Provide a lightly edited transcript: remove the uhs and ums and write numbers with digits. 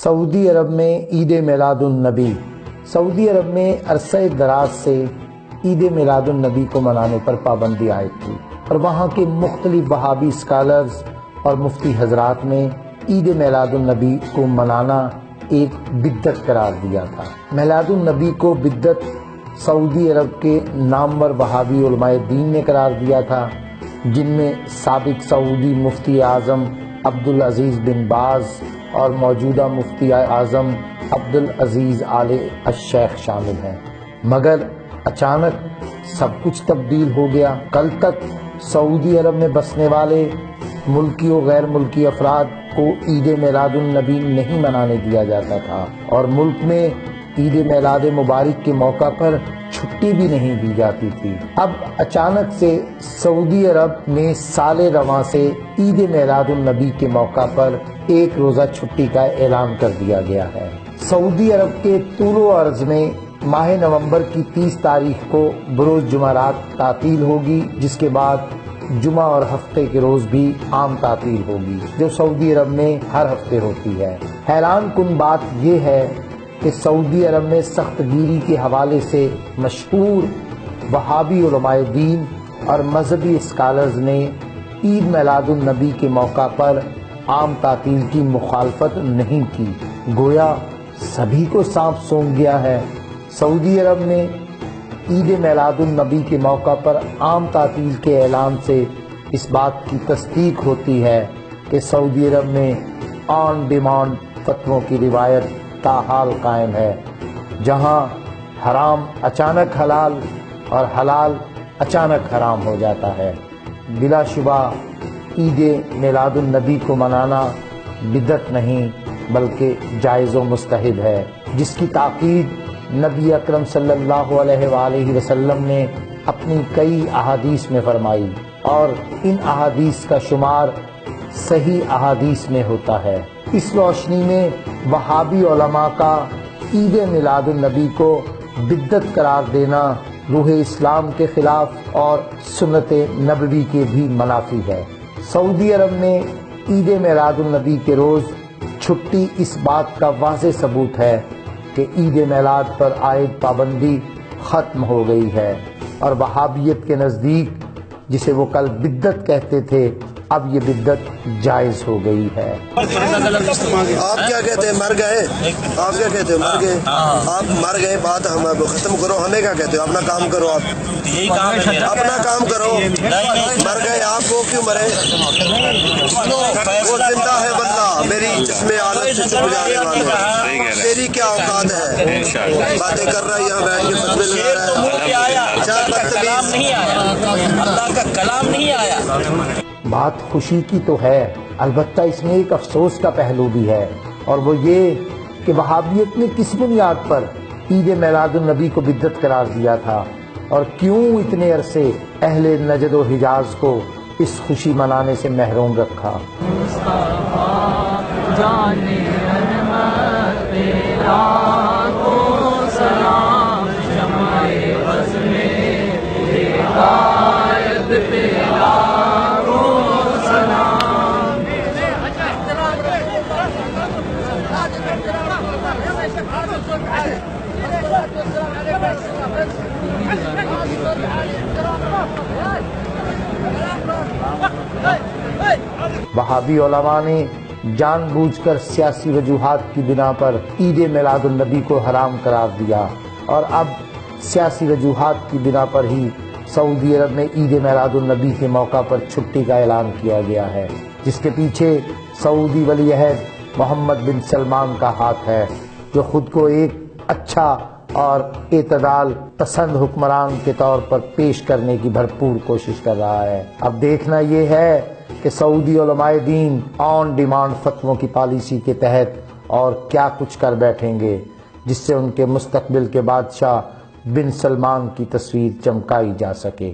سعودی عرب میں عید میلاد النبی۔ سعودی عرب میں عرصہ دراز سے عید میلاد النبی کو منانے پر پابندی عائد تھی اور وہاں کے مختلف وہابی اسکالرز اور مفتی حضرات نے عید میلاد النبی کو منانا ایک بدعت قرار دیا تھا۔ میلاد النبی کو بدعت سعودی عرب کے نامور وہابی علماء دین نے قرار دیا تھا، جن میں سابق سعودی مفتی اعظم عبدالعزیز بن باز اور موجودہ مفتی اعظم عبدالعزیز آل الشیخ شامل ہیں۔ مگر اچانک سب کچھ تبدیل ہو گیا۔ کل تک سعودی عرب میں بسنے والے ملکی و غیر ملکی افراد کو عید میلاد النبی نہیں منانے دیا جاتا تھا اور ملک میں عید میلاد مبارک کے موقع پر چھٹی بھی نہیں دی جاتی تھی۔ اب اچانک سے سعودی عرب میں سال رواں سے عید میلاد النبی کے موقع پر ایک روزہ چھٹی کا اعلان کر دیا گیا ہے۔ سعودی عرب کے طول و عرض میں ماہ نومبر کی 30 تاریخ کو بروز جمعرات تعطیل ہوگی، جس کے بعد جمعہ اور ہفتے کے روز بھی عام تعطیل ہوگی، جو سعودی عرب میں ہر ہفتے ہوتی ہے۔ حیران کن بات یہ ہے کہ سعودی عرب میں سخت گیری کے حوالے سے مشہور وہابی علماء دین اور مذہبی اسکالرز نے عید میلاد النبی کے موقع پر عام تعطیل کی مخالفت نہیں کی، گویا سبھی کو سانپ سونگھ گیا ہے۔ سعودی عرب میں عید میلاد النبی کے موقع پر عام تعطیل کے اعلان سے اس بات کی تصدیق ہوتی ہے کہ سعودی عرب میں آن ڈیمانڈ فتووں کی روایت تاحال قائم ہے، جہاں حرام اچانک حلال اور حلال اچانک حرام ہو جاتا ہے۔ بلا شبہ عید میلاد النبی کو منانا بدعت نہیں بلکہ جائز و مستحب ہے، جس کی تاکید نبی اکرم صلی اللہ علیہ وآلہ وسلم نے اپنی کئی احادیث میں فرمائی، اور ان احادیث کا شمار صحیح احادیث میں ہوتا ہے۔ اس روشنی میں وہابی علماء کا عید میلاد النبی کو بدعت قرار دینا روح اسلام کے خلاف اور سنت نبوی کے بھی منافی ہے۔ سعودی عرب میں عید میلاد النبی کے روز چھٹی اس بات کا واضح ثبوت ہے کہ عید میلاد پر عائد پابندی ختم ہو گئی ہے، اور وہابیت کے نزدیک جسے وہ کل بدعت کہتے تھے، اب یہ بدعت جائز ہو گئی ہے۔ آپ کیا کہتے ہیں؟ مر گئے؟ آپ کیا کہتے ہیں؟ مر گئے؟ آپ مر گئے، بات ہم ختم کرو، ہمیں کیا کہتے ہو؟ اپنا کام کرو، آپ اپنا کام کرو۔ مر گئے آپ، وہ کیوں مرے؟ وہ زندہ ہے بندہ، میری جسم عالم سے چھپ جانے والے، تیری کیا اوقات ہے؟ باتیں کر رہا ہے، یہاں بیٹھ کے فتوے لگا رہا ہے۔ اللہ کا کلام نہیں آیا۔ بات خوشی کی تو ہے، البتہ اس میں ایک افسوس کا پہلو بھی ہے، اور وہ یہ کہ وہابیت نے کس بنیاد پر عید میلاد النبی کو بدعت قرار دیا تھا، اور کیوں اتنے عرصے اہل نجد و حجاز کو اس خوشی منانے سے محروم رکھا۔ وہابی علماء نے جان بوجھ کر سیاسی وجوہات کی بنا پر عید میلاد النبی کو حرام قرار دیا، اور اب سیاسی وجوہات کی بنا پر ہی سعودی عرب میں عید میلاد النبی کے موقع پر چھٹی کا اعلان کیا گیا ہے، جس کے پیچھے سعودی ولی عہد محمد بن سلمان کا ہاتھ ہے، جو خود کو ایک اچھا اور اعتدال پسند حکمران کے طور پر پیش کرنے کی بھرپور کوشش کر رہا ہے۔ اب دیکھنا یہ ہے کہ سعودی علماء دین آن ڈیمانڈ فتووں کی پالیسی کے تحت اور کیا کچھ کر بیٹھیں گے، جس سے ان کے مستقبل کے بادشاہ بن سلمان کی تصویر چمکائی جا سکے۔